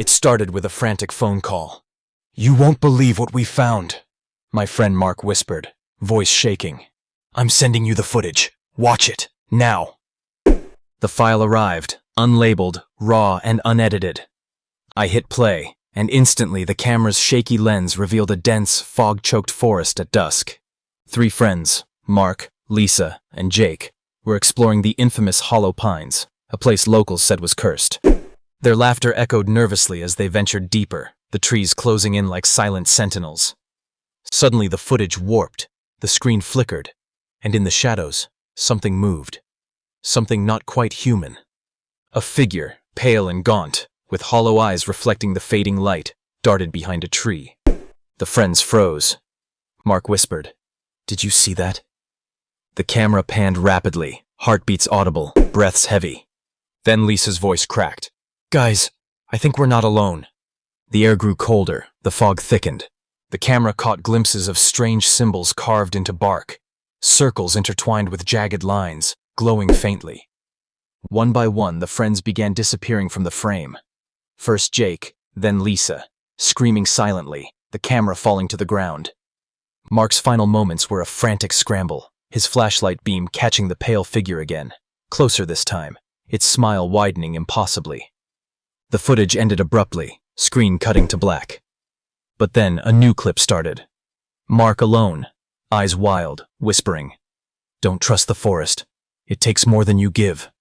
It started with a frantic phone call. "You won't believe what we found," my friend Mark whispered, voice shaking. "I'm sending you the footage. Watch it, now." The file arrived, unlabeled, raw, and unedited. I hit play, and instantly the camera's shaky lens revealed a dense, fog-choked forest at dusk. 3 friends, Mark, Lisa, and Jake, were exploring the infamous Hollow Pines, a place locals said was cursed. Their laughter echoed nervously as they ventured deeper, the trees closing in like silent sentinels. Suddenly the footage warped, the screen flickered, and in the shadows, something moved. Something not quite human. A figure, pale and gaunt, with hollow eyes reflecting the fading light, darted behind a tree. The friends froze. Mark whispered, "Did you see that?" The camera panned rapidly, heartbeats audible, breaths heavy. Then Lisa's voice cracked. "Guys, I think we're not alone." The air grew colder, the fog thickened. The camera caught glimpses of strange symbols carved into bark, circles intertwined with jagged lines, glowing faintly. One by one, the friends began disappearing from the frame. First Jake, then Lisa, screaming silently, the camera falling to the ground. Mark's final moments were a frantic scramble, his flashlight beam catching the pale figure again, closer this time, its smile widening impossibly. The footage ended abruptly, screen cutting to black. But then a new clip started. Mark alone, eyes wild, whispering, "Don't trust the forest. It takes more than you give."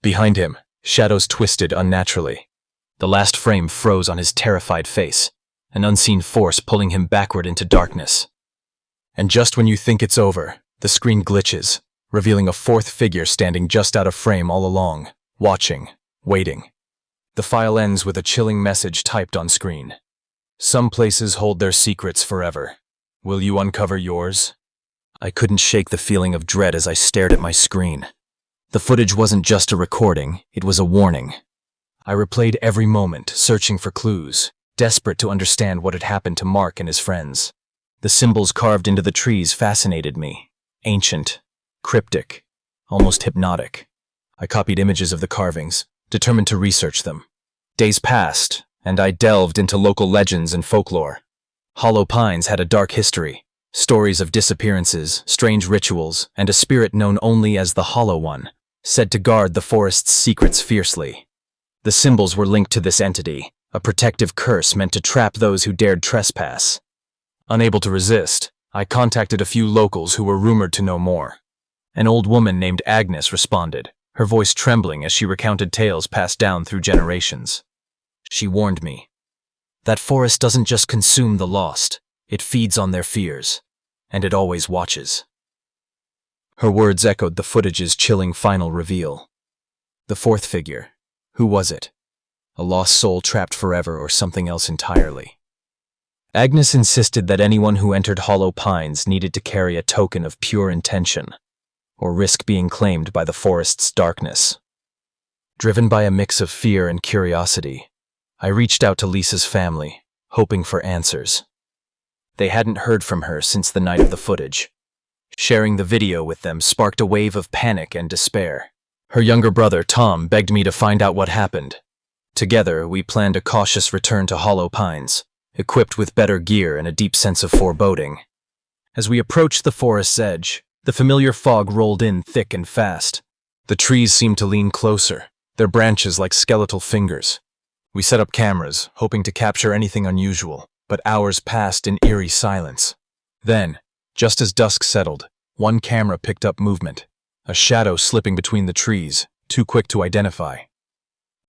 Behind him, shadows twisted unnaturally. The last frame froze on his terrified face, an unseen force pulling him backward into darkness. And just when you think it's over, the screen glitches, revealing a 4th figure standing just out of frame all along, watching, waiting. The file ends with a chilling message typed on screen. "Some places hold their secrets forever. Will you uncover yours?" I couldn't shake the feeling of dread as I stared at my screen. The footage wasn't just a recording, it was a warning. I replayed every moment, searching for clues, desperate to understand what had happened to Mark and his friends. The symbols carved into the trees fascinated me. Ancient, cryptic, almost hypnotic. I copied images of the carvings, determined to research them. Days passed, and I delved into local legends and folklore. Hollow Pines had a dark history, stories of disappearances, strange rituals, and a spirit known only as the Hollow One, said to guard the forest's secrets fiercely. The symbols were linked to this entity, a protective curse meant to trap those who dared trespass. Unable to resist, I contacted a few locals who were rumored to know more. An old woman named Agnes responded, her voice trembling as she recounted tales passed down through generations. She warned me. That forest doesn't just consume the lost, it feeds on their fears, and it always watches. Her words echoed the footage's chilling final reveal. The 4th figure. Who was it? A lost soul trapped forever or something else entirely? Agnes insisted that anyone who entered Hollow Pines needed to carry a token of pure intention, or risk being claimed by the forest's darkness. Driven by a mix of fear and curiosity, I reached out to Lisa's family, hoping for answers. They hadn't heard from her since the night of the footage. Sharing the video with them sparked a wave of panic and despair. Her younger brother, Tom, begged me to find out what happened. Together, we planned a cautious return to Hollow Pines, equipped with better gear and a deep sense of foreboding. As we approached the forest's edge, the familiar fog rolled in thick and fast. The trees seemed to lean closer, their branches like skeletal fingers. We set up cameras, hoping to capture anything unusual, but hours passed in eerie silence. Then, just as dusk settled, one camera picked up movement, a shadow slipping between the trees, too quick to identify.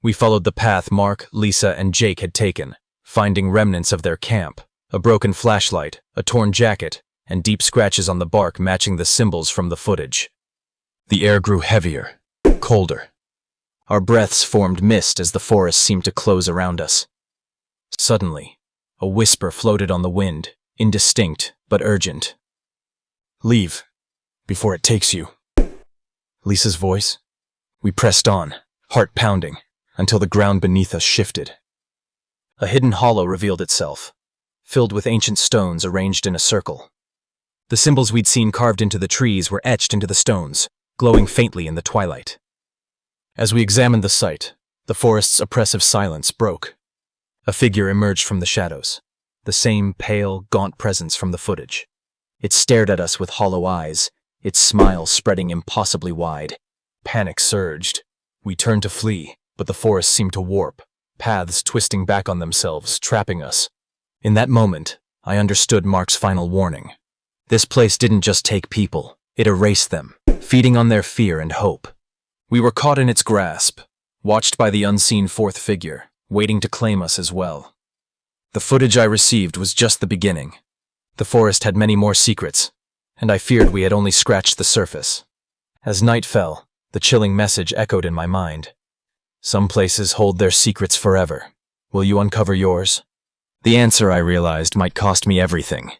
We followed the path Mark, Lisa, and Jake had taken, finding remnants of their camp, a broken flashlight, a torn jacket, and deep scratches on the bark matching the symbols from the footage. The air grew heavier, colder. Our breaths formed mist as the forest seemed to close around us. Suddenly, a whisper floated on the wind, indistinct but urgent. "Leave, before it takes you." Lisa's voice? We pressed on, heart pounding, until the ground beneath us shifted. A hidden hollow revealed itself, filled with ancient stones arranged in a circle. The symbols we'd seen carved into the trees were etched into the stones, glowing faintly in the twilight. As we examined the site, The forest's oppressive silence broke. A figure emerged from the shadows, the same pale, gaunt presence from the footage. It stared at us with hollow eyes, its smile spreading impossibly wide. Panic surged. We turned to flee, but the forest seemed to warp, paths twisting back on themselves, trapping us. In that moment, I understood Mark's final warning. This place didn't just take people, it erased them, feeding on their fear and hope. We were caught in its grasp, watched by the unseen fourth figure, waiting to claim us as well. The footage I received was just the beginning. The forest had many more secrets, and I feared we had only scratched the surface. As night fell, the chilling message echoed in my mind. Some places hold their secrets forever. Will you uncover yours? The answer, I realized, might cost me everything.